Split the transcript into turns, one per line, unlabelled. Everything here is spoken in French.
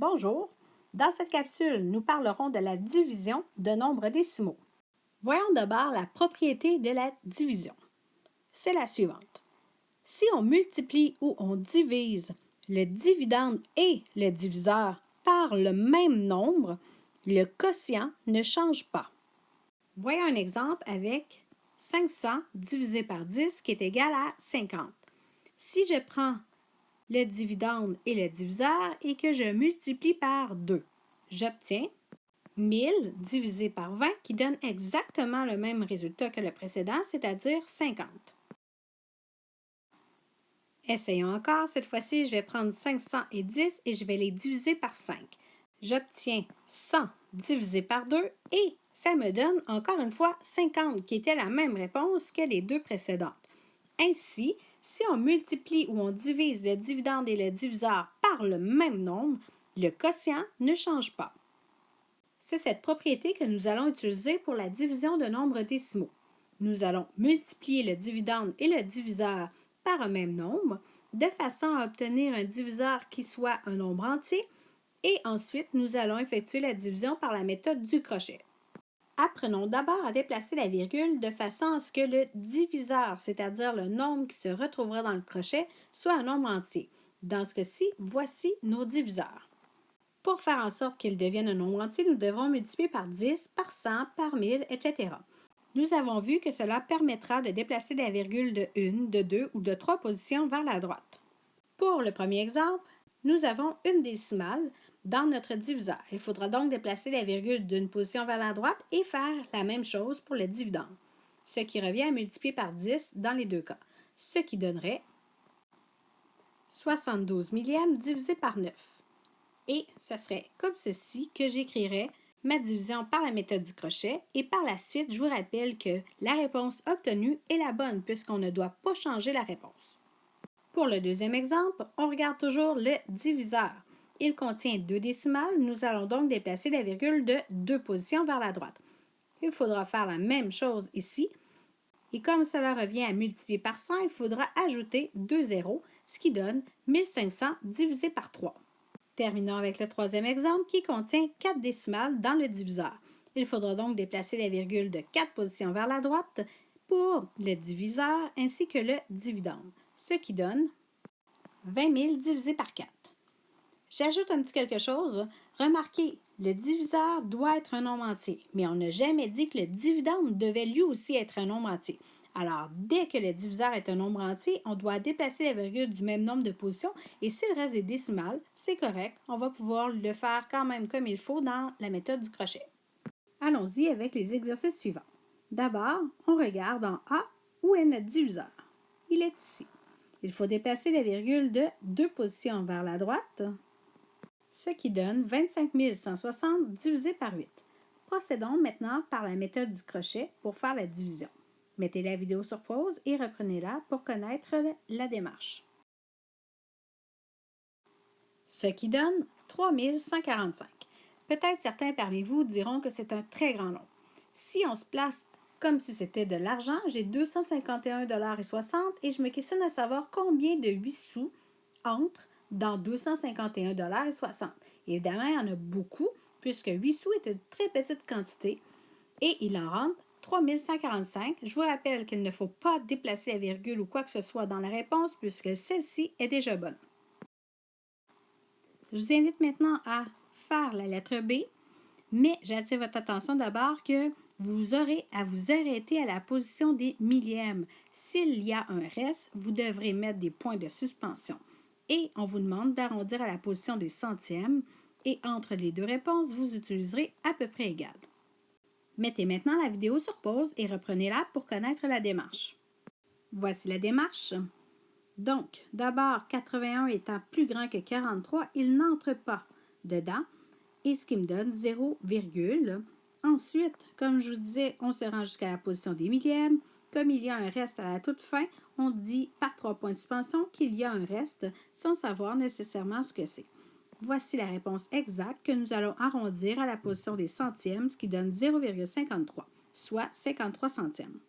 Bonjour, dans cette capsule, nous parlerons de la division de nombres décimaux. Voyons d'abord la propriété de la division. C'est la suivante. Si on multiplie ou on divise le dividende et le diviseur par le même nombre, le quotient ne change pas. Voyons un exemple avec 500 divisé par 10 qui est égal à 50. Si je prends le dividende et le diviseur et que je multiplie par 2, j'obtiens 1000 divisé par 20 qui donne exactement le même résultat que le précédent, c'est-à-dire 50. Essayons encore. Cette fois-ci, je vais prendre 500 et 10 et je vais les diviser par 5. J'obtiens 100 divisé par 2 et ça me donne encore une fois 50 qui était la même réponse que les deux précédentes. Ainsi, si on multiplie ou on divise le dividende et le diviseur par le même nombre, le quotient ne change pas. C'est cette propriété que nous allons utiliser pour la division de nombres décimaux. Nous allons multiplier le dividende et le diviseur par un même nombre, de façon à obtenir un diviseur qui soit un nombre entier, et ensuite nous allons effectuer la division par la méthode du crochet. Apprenons d'abord à déplacer la virgule de façon à ce que le diviseur, c'est-à-dire le nombre qui se retrouvera dans le crochet, soit un nombre entier. Dans ce cas-ci, voici nos diviseurs. Pour faire en sorte qu'il devienne un nombre entier, nous devrons multiplier par 10, par 100, par 1000, etc. Nous avons vu que cela permettra de déplacer la virgule de 1, de 2 ou de 3 positions vers la droite. Pour le premier exemple, nous avons une décimale dans notre diviseur. Il faudra donc déplacer la virgule d'une position vers la droite et faire la même chose pour le dividende, ce qui revient à multiplier par 10 dans les deux cas, ce qui donnerait 72 millièmes divisé par 9. Et ce serait comme ceci que j'écrirais ma division par la méthode du crochet et par la suite, je vous rappelle que la réponse obtenue est la bonne puisqu'on ne doit pas changer la réponse. Pour le deuxième exemple, on regarde toujours le diviseur. Il contient deux décimales, nous allons donc déplacer la virgule de 2 positions vers la droite. Il faudra faire la même chose ici. Et comme cela revient à multiplier par 100, il faudra ajouter 2 zéros, ce qui donne 1500 divisé par 3. Terminons avec le troisième exemple qui contient 4 décimales dans le diviseur. Il faudra donc déplacer la virgule de 4 positions vers la droite pour le diviseur ainsi que le dividende, ce qui donne 20 000 divisé par 4. J'ajoute un petit quelque chose. Remarquez, le diviseur doit être un nombre entier, mais on n'a jamais dit que le dividende devait lui aussi être un nombre entier. Alors, dès que le diviseur est un nombre entier, on doit déplacer la virgule du même nombre de positions et si le reste est décimal, c'est correct. On va pouvoir le faire quand même comme il faut dans la méthode du crochet. Allons-y avec les exercices suivants. D'abord, on regarde en A où est notre diviseur. Il est ici. Il faut déplacer la virgule de 2 positions vers la droite, ce qui donne 25 160 divisé par 8. Procédons maintenant par la méthode du crochet pour faire la division. Mettez la vidéo sur pause et reprenez-la pour connaître la démarche. Ce qui donne 3145. Peut-être certains parmi vous diront que c'est un très grand nombre. Si on se place comme si c'était de l'argent, j'ai 251,60 et je me questionne à savoir combien de 8 sous entrent dans 251,60 Évidemment, il y en a beaucoup, puisque 8 sous est une très petite quantité et il en rentre 3145. Je vous rappelle qu'il ne faut pas déplacer la virgule ou quoi que ce soit dans la réponse, puisque celle-ci est déjà bonne. Je vous invite maintenant à faire la lettre B, mais j'attire votre attention d'abord que vous aurez à vous arrêter à la position des millièmes. S'il y a un reste, vous devrez mettre des points de suspension. Et on vous demande d'arrondir à la position des centièmes. Et entre les deux réponses, vous utiliserez à peu près égal. Mettez maintenant la vidéo sur pause et reprenez-la pour connaître la démarche. Voici la démarche. Donc, d'abord, 81 étant plus grand que 43, il n'entre pas dedans. Et ce qui me donne 0, ensuite, comme je vous disais, on se rend jusqu'à la position des millièmes. Comme il y a un reste à la toute fin, on dit par 3 points de suspension qu'il y a un reste sans savoir nécessairement ce que c'est. Voici la réponse exacte que nous allons arrondir à la position des centièmes, ce qui donne 0,53, soit 53 centièmes.